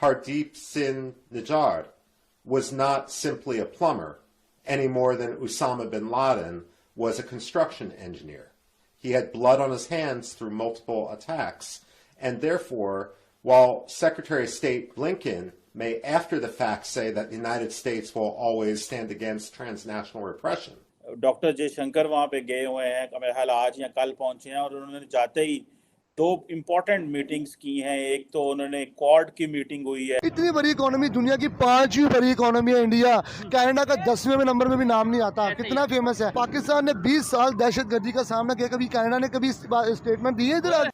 Hardeep Singh Nijjar was not simply a plumber any more than Osama bin Laden was a construction engineer. He had blood on his hands through multiple attacks, and therefore, while Secretary of State Blinken may after the fact say that the United States will always stand against transnational repression. Doctor Jaishankar वहां पे गए हुए हैं, मेरे ख्याल आज या कल पहुंचे हैं, और उन्होंने जाते ही दो इम्पोर्टेंट मीटिंग्स की हैं। एक तो उन्होंने क्वाड की मीटिंग हुई है। इतनी बड़ी इकोनॉमी, दुनिया की 5वीं बड़ी इकोनॉमी है इंडिया, कनाडा का 10वें नंबर में भी नाम नहीं आता, कितना फेमस है। पाकिस्तान ने 20 साल दहशतगर्दी का सामना किया, कभी कनाडा ने कभी स्टेटमेंट दी है इधर?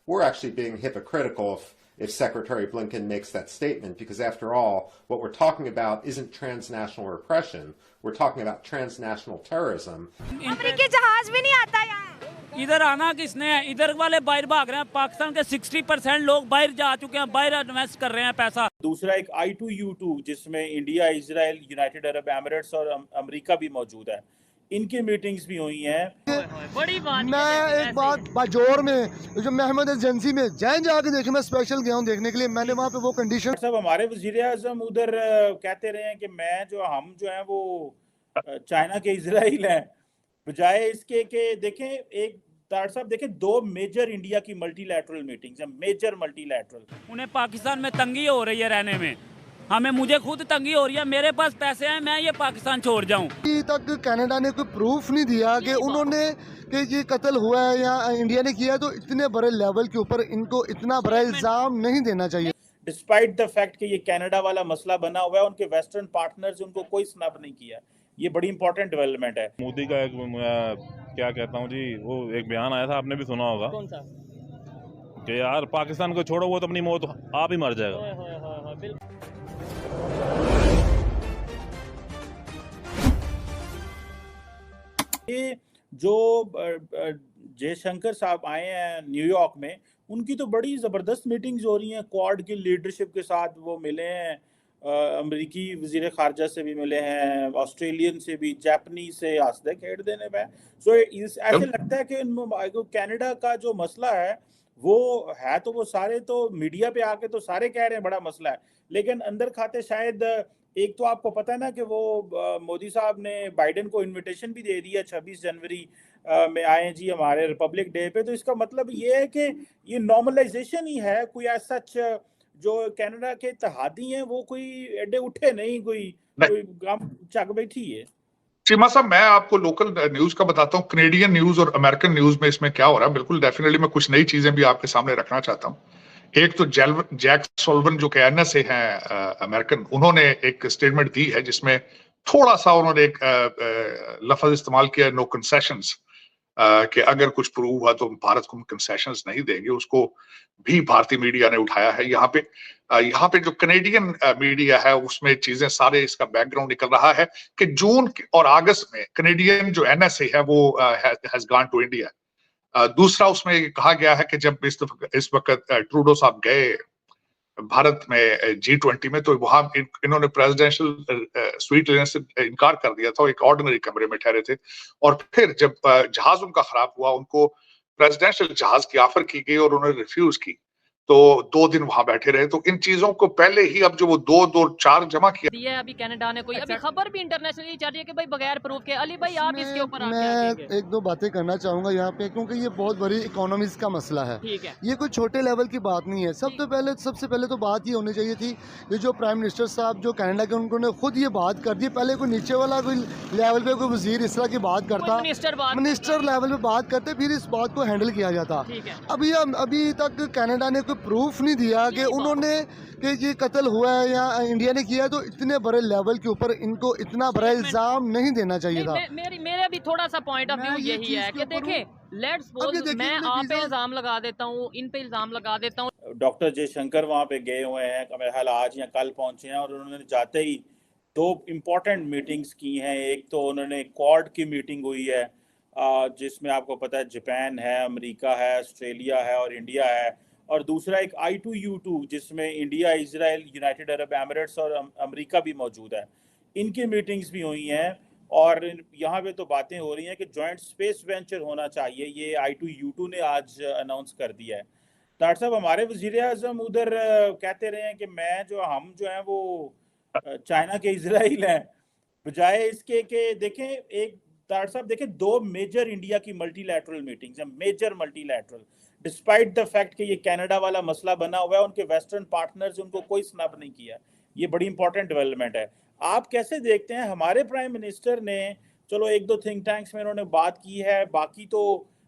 We're actually being hypocritical if Secretary Blinken makes that statement, because after all, what we're talking about isn't transnational repression, we're talking about transnational terrorism. अमेरिकी जहाज भी नहीं आता यहाँ। इधर आना किसने है? इधर वाले बाहर भाग रहे हैं। पाकिस्तान के 60% लोग बाहर जा चुके हैं, बाहर इन्वेस्ट कर रहे हैं पैसा। दूसरा एक I2U2 जिसमें India, Israel, United Arab Emirates और अमेरिका भी मौजूद है, इनकी मीटिंग्स भी हुई हैं। बड़ी बात। मैं एक बात बाजोर में जो महमद एजेंसी में जाके देखे, मैं स्पेशल गया हूँ देखने के लिए, मैंने वहाँ पे वो कंडीशन। सब हमारे वजीर आज़म उधर कहते रहे हैं कि हम जो है वो चाइना के इजराइल हैं, बजाय इसके कि देखें एक तार साहब देखें, 2 मेजर इंडिया की मल्टीलैटरल मीटिंग्स हैं, मेजर मल्टीलैटरल। उन्हें पाकिस्तान में तंगी हो रही है रहने में, मुझे खुद तंगी हो रही है। मेरे पास पैसे हैं, मैं ये पाकिस्तान छोड़ जाऊं। अभी तक कनाडा ने कोई प्रूफ नहीं दिया कि उन्होंने कि ये कत्ल हुआ है या इंडिया ने किया है, तो इतने बड़े लेवल के ऊपर इनको इतना बड़ा इल्जाम नहीं देना चाहिए। डिस्पाइट द फैक्ट कि ये कनाडा वाला मसला बना हुआ है, उनके वेस्टर्न पार्टनर्स उनको कोई स्नब नहीं किया। ये बड़ी इंपॉर्टेंट डेवलपमेंट है। मोदी का एक क्या कहता हूँ जी, वो एक बयान आया था, आपने भी सुना होगा। कौन सा? कि यार पाकिस्तान को छोड़ो, वो तो अपनी मौत आप ही मर जाएगा। ये जो जयशंकर साहब आए हैं न्यूयॉर्क में, उनकी तो बड़ी ज़बरदस्त मीटिंग्स हो रही हैं। क्वाड की लीडरशिप के साथ वो मिले हैं, अमेरिकी वज़ीर ख़ारजा से भी मिले हैं, ऑस्ट्रेलियन से भी, जापानीज से, हंसदे खेड़दे ने पे। सो ऐसे लगता है कि कनाडा का जो मसला है वो है, तो वो सारे तो मीडिया पे आके तो सारे कह रहे हैं बड़ा मसला है, लेकिन अंदर खाते शायद एक तो आपको पता है ना कि वो मोदी साहब ने बाइडेन को इनविटेशन भी दे दिया 26 जनवरी में आए जी हमारे रिपब्लिक डे पे। तो इसका मतलब ये है कि ये नॉर्मलाइजेशन ही है, कोई ऐसा जो कनाडा के इत्तेहादी हैं वो कोई एडे उठे नहीं, कोई गम चक बैठी है। चीमा साहब, मैं आपको लोकल न्यूज का बताता हूँ, कनेडियन न्यूज और अमेरिकन न्यूज में इसमें क्या हो रहा है। बिल्कुल डेफिनेटली मैं कुछ नई चीजें भी आपके सामने रखना चाहता हूँ। एक तो जैक सोल्वन जो कि एनएसए हैं अमेरिकन, उन्होंने एक स्टेटमेंट दी है जिसमें थोड़ा सा उन्होंने एक लफ्ज इस्तेमाल किया, नो कंसेशंस, कि अगर कुछ प्रूव हुआ तो भारत को कंसेशंस नहीं देंगे। उसको भी भारतीय मीडिया ने उठाया है। यहाँ पे जो कनेडियन मीडिया है उसमें चीजें सारे इसका बैकग्राउंड निकल रहा है कि जून और अगस्त में कनेडियन जो एनएसए है वो हैज गॉन टू इंडिया। दूसरा उसमें कहा गया है कि जब इस वक्त ट्रूडो साहब गए भारत में G20 में, तो वहां इन्होंने प्रेसिडेंशियल स्वीट लेने से इनकार कर दिया था, एक ऑर्डिनरी कमरे में ठहरे थे। और फिर जब जहाज उनका खराब हुआ, उनको प्रेसिडेंशियल जहाज की ऑफर की गई और उन्होंने रिफ्यूज की, तो 2 दिन वहां बैठे रहे। तो इन चीजों को पहले ही अब जो वो 2-4 जमा किया। अभी कनाडा ने कोई अभी खबर भी इंटरनेशनली चल रही है कि भाई बगैर प्रूफ के। अली भाई आप इसके ऊपर मैं 1-2 बातें करना चाहूंगा यहाँ पे, क्योंकि ये बहुत बड़ी इकोनॉमीज का मसला है। ठीक है, ये कोई छोटे लेवल की बात नहीं है। सबसे पहले तो बात ये होनी चाहिए थी, ये जो प्राइम मिनिस्टर साहब जो कनाडा के, उन्होंने खुद ये बात कर दी। पहले कोई नीचे वाला कोई लेवल पे कोई वजीर इस तरह की बात करता, मिनिस्टर लेवल पे बात करते, फिर इस बात को हैंडल किया जाता। अभी तक कनाडा ने कोई प्रूफ नहीं दिया कि उन्होंने कि ये कत्ल हुआ है या इंडिया ने किया, तो इतने बड़े लेवल के ऊपर इनको इतना बड़ा इल्जाम नहीं देना चाहिए था। मेरा भी थोड़ा सा पॉइंट ऑफ व्यू यही है कि देखें, लेट्स सपोज मैं आप पे इल्जाम लगा देता हूँ, इन पे इल्जाम लगा देता हूँ। डॉक्टर जयशंकर वहाँ पे गए हुए हैं, मेरे ख्याल आज या कल पहुंचे हैं, और उन्होंने जाते ही 2 इम्पोर्टेंट मीटिंग्स की हैं। एक तो उन्होंने क्वाड की मीटिंग हुई है जिसमें आपको पता है जापान है, अमेरिका है, ऑस्ट्रेलिया है और इंडिया है। और दूसरा एक I2U2 जिसमें India, Israel, United Arab Emirates और अमेरिका भी मौजूद है। इनकी मीटिंग्स भी हुई हैं, और यहाँ पे तो बातें हो रही हैं कि जॉइंट स्पेस वेंचर होना चाहिए। ये I2U2 ने आज अनाउंस कर दिया है। डॉक्टर साहब हमारे वजीर आजम उधर कहते रहे हैं कि हम जो है वो चाइना के इजराइल हैं, बजाय इसके कि देखें एक डॉक्टर साहब देखें 2 मेजर इंडिया की मल्टीलैटरल मीटिंग्स हैं, major multilateral, despite the fact कि ये कनाडा वाला मसला बना हुआ है, उनके वेस्टर्न पार्टनर्स उनको कोई स्नब नहीं किया। ये बड़ी इंपॉर्टेंट डेवलपमेंट है। आप कैसे देखते हैं हमारे प्राइम मिनिस्टर ने, चलो एक दो थिंक टैंक्स में उन्होंने बात की है, बाकी तो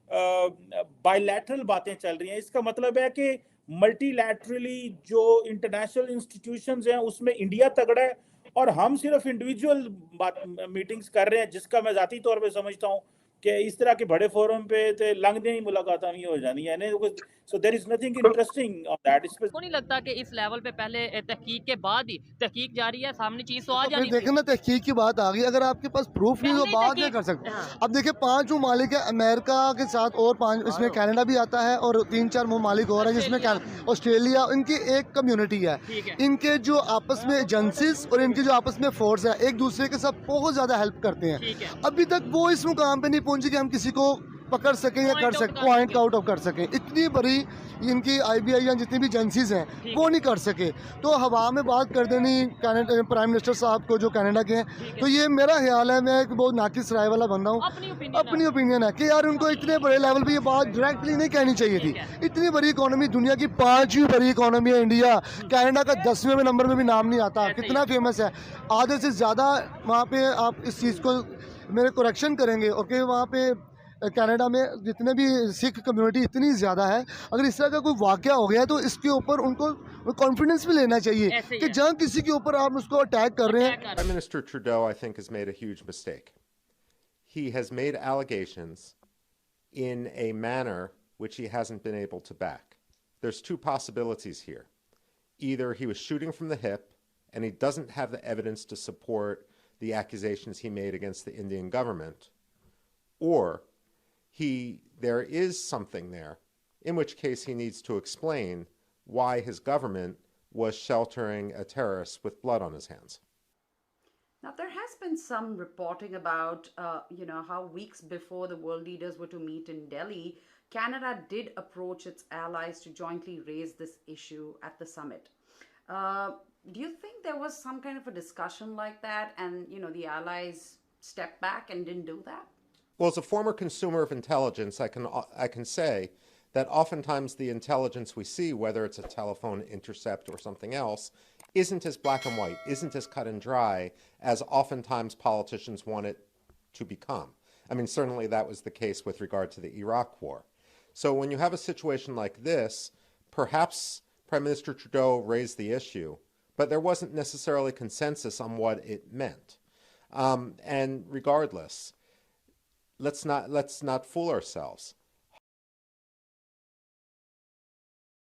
बायलैटरल बातें चल रही हैं, इसका मतलब है कि मल्टीलैटरली जो इंटरनेशनल इंस्टीट्यूशंस हैं उसमें इंडिया तगड़ा है और हम सिर्फ इंडिविजुअल बात मीटिंग्स कर रहे हैं, जिसका मैं जाती तौर पे समझता हूँ कि इस तरह के बड़े फोरम पे ते लंघदे ही मुलाकात नहीं हो जानी है। So there is nothing interesting on that. को नहीं लगता कि इस लेवल पे पहले तहकीक के बाद ही तहकीक जारी है, सामने चीज तो आ तो जानी देखें ना, तहकीक की बात आ गई, अगर आपके पास प्रूफ नहीं तो पहले बात नहीं तहकीक- कर सकते। हाँ। अब देखिए 5 ममालिक है अमेरिका के साथ और 5 इसमें कनाडा भी आता है और 3-4 ममालिक और हैं जिसमें ऑस्ट्रेलिया, इनकी एक कम्युनिटी है। ठीक है। इनके जो आपस में एजेंसीज और इनके जो आपस में फोर्स है एक दूसरे के साथ बहुत ज़्यादा हेल्प करते हैं। ठीक है। अभी तक वो इस मुकाम पे नहीं पहुंचे कि हम किसी को पकड़ सकें या कर सकें, पॉइंट आउट ऑफ कर सकें। इतनी बड़ी इनकी IBI या जितनी भी एजेंसीज हैं वो नहीं कर सके, तो हवा में बात कर देनी कनाडा प्राइम मिनिस्टर साहब को जो कनाडा के हैं। तो ये मेरा ख्याल है, मैं एक बहुत नाकिस राय वाला बंदा हूँ, अपनी ओपिनियन है कि यार उनको इतने बड़े लेवल पे ये बात डायरेक्टली नहीं कहनी चाहिए थी। इतनी बड़ी इकोनॉमी, दुनिया की 5वीं बड़ी इकोनॉमी है इंडिया, कनाडा का 10वें नंबर में भी नाम नहीं आता, कितना फेमस है। आधे से ज़्यादा वहाँ पे आप इस चीज़ को मेरे करेक्शन करेंगे ओके, वहाँ पे कनाडा में जितने भी सिख कम्युनिटी इतनी ज़्यादा है, अगर इस तरह का कोई वाक़या हो गया तो इसके ऊपर उनको कॉन्फिडेंस भी लेना चाहिए कि जहाँ किसी के ऊपर आप उसको अटैक कर रहे हैं। Prime Minister Trudeau, I think, has made a huge mistake. He has made allegations in a manner which he hasn't been able to back. There's 2 possibilities here. Either he was shooting from the hip and he doesn't have the evidence to support the accusations he made against the Indian government, or there is something there, in which case he needs to explain why his government was sheltering a terrorist with blood on his hands. Now, there has been some reporting about, how weeks before the world leaders were to meet in Delhi, Canada did approach its allies to jointly raise this issue at the summit. Do you think there was some kind of a discussion like that and, the allies stepped back and didn't do that? Well, as a former consumer of intelligence, I can say that oftentimes the intelligence we see, whether it's a telephone intercept or something else, isn't as black and white, isn't as cut and dry as oftentimes politicians want it to become. I mean, certainly that was the case with regard to the Iraq War. So when you have a situation like this, perhaps Prime Minister Trudeau raised the issue, but there wasn't necessarily consensus on what it meant. And regardless, let's not fool ourselves.